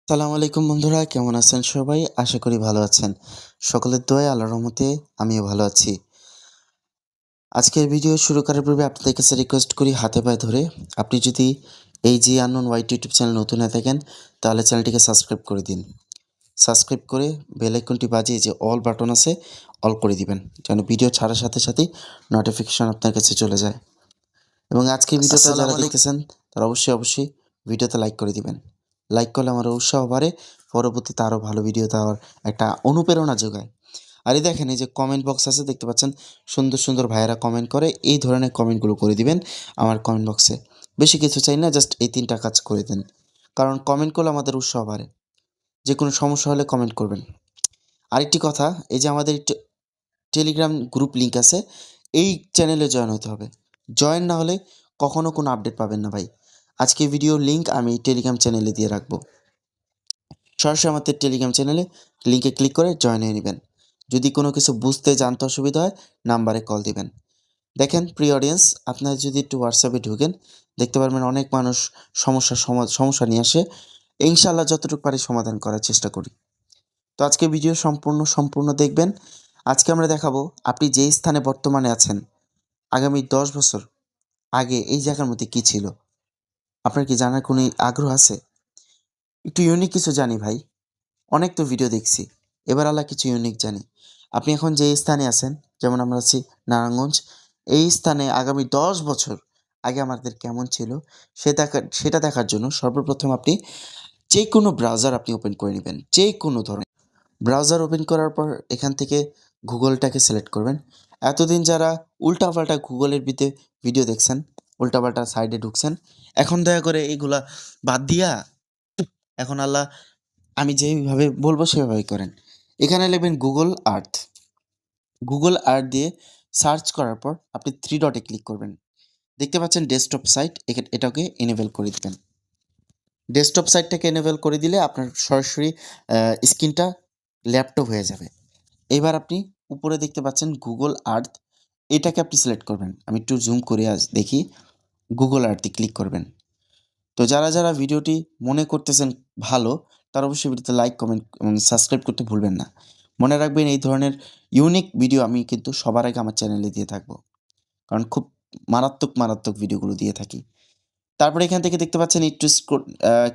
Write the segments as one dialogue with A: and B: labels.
A: সালামু আলাইকুম বন্ধুরা, কেমন আছেন সবাই? আশা করি ভালো আছেন। সকলের দোয়ায় আল্লাহর রহমতে আমিও ভালো আছি। আজকের ভিডিও শুরু করার পূর্বে আপনাদের কাছে রিকোয়েস্ট করি হাতে পায়ে ধরে আপনি যদি এই জি আননোন হোয়াইট ইউটিউব চ্যানেল নতুন হয়ে থাকেন তাহলে চ্যানেলটিকে সাবস্ক্রাইব করে দিন। সাবস্ক্রাইব করে বেল আইকনটি বাজিয়ে যে অল বাটন আছে অল করে দিবেন যেন ভিডিও ছাড়ার সাথে সাথেই নোটিফিকেশন আপনার কাছে চলে যায়। এবং আজকের ভিডিওটা যারা দেখতেছেন তারা অবশ্যই ভিডিওতে লাইক করে দিবেন। লাইক করলে আমার উৎসাহ বাড়ে, পরবর্তীতে আরও ভালো ভিডিও দেওয়ার একটা অনুপ্রেরণা যোগায়। আর এই দেখেন এই যে কমেন্ট বক্স আছে দেখতে পাচ্ছেন, সুন্দর সুন্দর ভাইয়েরা কমেন্ট করে, এই ধরনের কমেন্টগুলো করে দিবেন আমার কমেন্ট বক্সে। বেশি কিছু চাই না, জাস্ট এই 3টা কাজ করে দেন, কারণ কমেন্ট করলে আমাদের উৎসাহ বাড়ে। যে কোনো সমস্যা হলে কমেন্ট করবেন। আরেকটি কথা, এই যে আমাদের টেলিগ্রাম গ্রুপ লিঙ্ক আছে, এই চ্যানেলে জয়েন হতে হবে। জয়েন না হলে কখনও কোনো আপডেট পাবেন না ভাই। আজকে ভিডিও লিঙ্ক আমি টেলিগ্রাম চ্যানেলে দিয়ে রাখবো। সরাসরি আমাদের টেলিগ্রাম চ্যানেলে লিঙ্কে ক্লিক করে জয়েন হয়ে নেবেন। যদি কোনো কিছু বুঝতে জানতে অসুবিধা হয় নাম্বারে কল দিবেন। দেখেন প্রিয় অডিয়েন্স, আপনারা যদি একটু হোয়াটসঅ্যাপে ঢুকেন দেখতে পারবেন অনেক মানুষ সমস্যা নিয়ে আসে। ইনশাআল্লাহ যতটুকু পারি সমাধান করার চেষ্টা করি। তো আজকে ভিডিও সম্পূর্ণ দেখবেন। আজকে আমরা দেখাবো আপনি যেই স্থানে বর্তমানে আছেন আগামী 10 বছর আগে এই জায়গার মধ্যে কী ছিল। আপনার কি জানার কোনো আগ্রহ আছে? একটু ইউনিক কিছু জানি ভাই। অনেক তো ভিডিও দেখছি, এবার আলাদা কিছু ইউনিক জানি। আপনি এখন যে স্থানে আছেন, যেমন আমরা আছি নারায়ণগঞ্জ, এই স্থানে আগামী 10 বছর আগে আমাদের কেমন ছিল সেটা দেখার জন্য সর্বপ্রথম আপনি যে কোনো ব্রাউজার আপনি ওপেন করে নেবেন। যে কোনো ধরনের ব্রাউজার ওপেন করার পর এখান থেকে গুগলটাকে সিলেক্ট করবেন। এতদিন যারা উল্টাপাল্টা গুগলের ভিডিও দেখছেন, উল্টাপাল্টা সাইডে ঢুকছেন, এখন দয়া করে এইগুলা বাদ দিয়া এখন আমি যেইভাবে বলবো সেভাবেই করেন। এখানে লিখবেন গুগল আর্থ। গুগল আর্থ দিয়ে সার্চ করার পর আপনি 3 ডটে ক্লিক করবেন। দেখতে পাচ্ছেন ডেস্কটপ সাইট, এটাকে এনেবল করে দিবেন। ডেস্কটপ সাইটটাকে এনেবল করে দিলে আপনার সরাসরি স্ক্রিনটা ল্যাপটপ হয়ে যাবে। এবার আপনি উপরে দেখতে পাচ্ছেন গুগল আর্থ, এটাকে আপনি সিলেক্ট করবেন। আমি একটু জুম করে দেখি। গুগল আর্থে ক্লিক করবেন। তো যারা ভিডিওটি মনে করতেছেন ভালো, তারা অবশ্যই ভিডিওতে লাইক, কমেন্ট এবং সাবস্ক্রাইব করতে ভুলবেন না। মনে রাখবেন এই ধরনের ইউনিক ভিডিও আমি কিন্তু সবার আগে আমার চ্যানেলে দিয়ে থাকবো, কারণ খুব মারাত্মক ভিডিওগুলো দিয়ে থাকি। তারপরে এখান থেকে দেখতে পাচ্ছেন একটু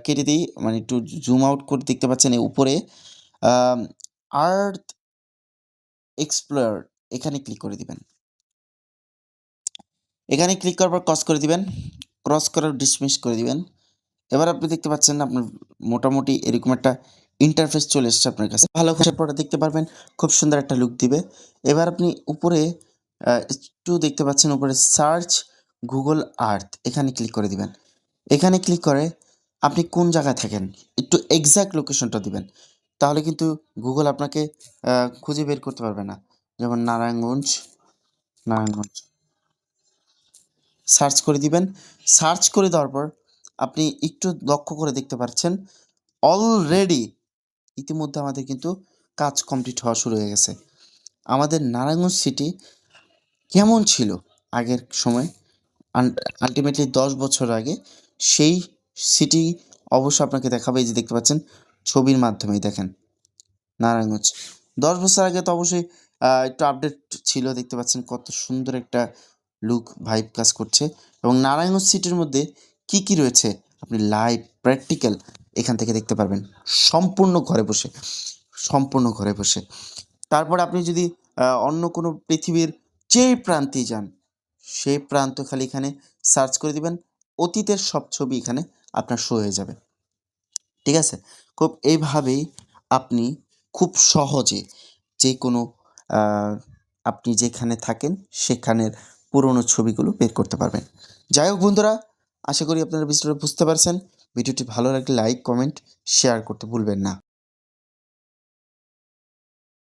A: কেটে দিই, মানে একটু জুম আউট করে দেখতে পাচ্ছেন এই উপরে আর্থ এক্সপ্লোর, এখানে ক্লিক করে দিবেন। এখানে ক্লিক করার পর ক্রস করে দিবেন, ক্রস করার ডিসমিস করে দিবেন। এবার আপনি দেখতে পাচ্ছেন আপনার মোটামুটি এরকম একটা ইন্টারফেস চলে এসেছে আপনার কাছে। ভালো আসার পরে দেখতে পারবেন খুব সুন্দর একটা লুক দিবে। এবার আপনি উপরে একটু দেখতে পাচ্ছেন উপরে সার্চ গুগল আর্থ, এখানে ক্লিক করে দিবেন। এখানে ক্লিক করে আপনি কোন জায়গায় থাকেন একটু এক্সাক্ট লোকেশনটা দিবেন, তাহলে কিন্তু গুগল আপনাকে খুঁজে বের করতে পারবে না। যেমন নারায়ণগঞ্জ সার্চ করে দিবেন। সার্চ করে দেওয়ার পর আপনি একটু লক্ষ্য করে দেখতে পাচ্ছেন অলরেডি ইতিমধ্যে আমাদের কিন্তু কাজ কমপ্লিট হওয়া শুরু হয়ে গেছে। আমাদের নারায়ণগঞ্জ সিটি কেমন ছিল আগের সময়, আলটিমেটলি 10 বছর আগে, সেই সিটি অবশ্য আপনাকে দেখাবে। এই যে দেখতে পাচ্ছেন ছবির মাধ্যমেই দেখেন নারায়ণগঞ্জ 10 বছর আগে তো অবশ্যই একটু আপডেট ছিল। দেখতে পাচ্ছেন কত সুন্দর একটা লুক ভাইব কাজ করছে। এবং নারায়ণগঞ্জ সিটির মধ্যে কি রয়েছে আপনি লাইভ প্র্যাকটিক্যাল এখান থেকে দেখতে পারবেন সম্পূর্ণ ঘরে বসে। তারপর আপনি যদি অন্য কোনো পৃথিবীর যে প্রান্তে যান, সেই প্রান্ত খালি এখানে সার্চ করে দিবেন, অতীতের সব ছবি এখানে আপনার শো হয়ে যাবে। ঠিক আছে? খুব এইভাবেই আপনি খুব সহজে যে কোনো আপনি যেখানে থাকেন সেখানের পুরনো ছবিগুলো বের করতে পারবেন। যাই হোক বন্ধুরা, আশা করি আপনারা বিষয়টা বুঝতে পারছেন। ভিডিওটি ভালো লাগলে লাইক, কমেন্ট, শেয়ার করতে ভুলবেন না।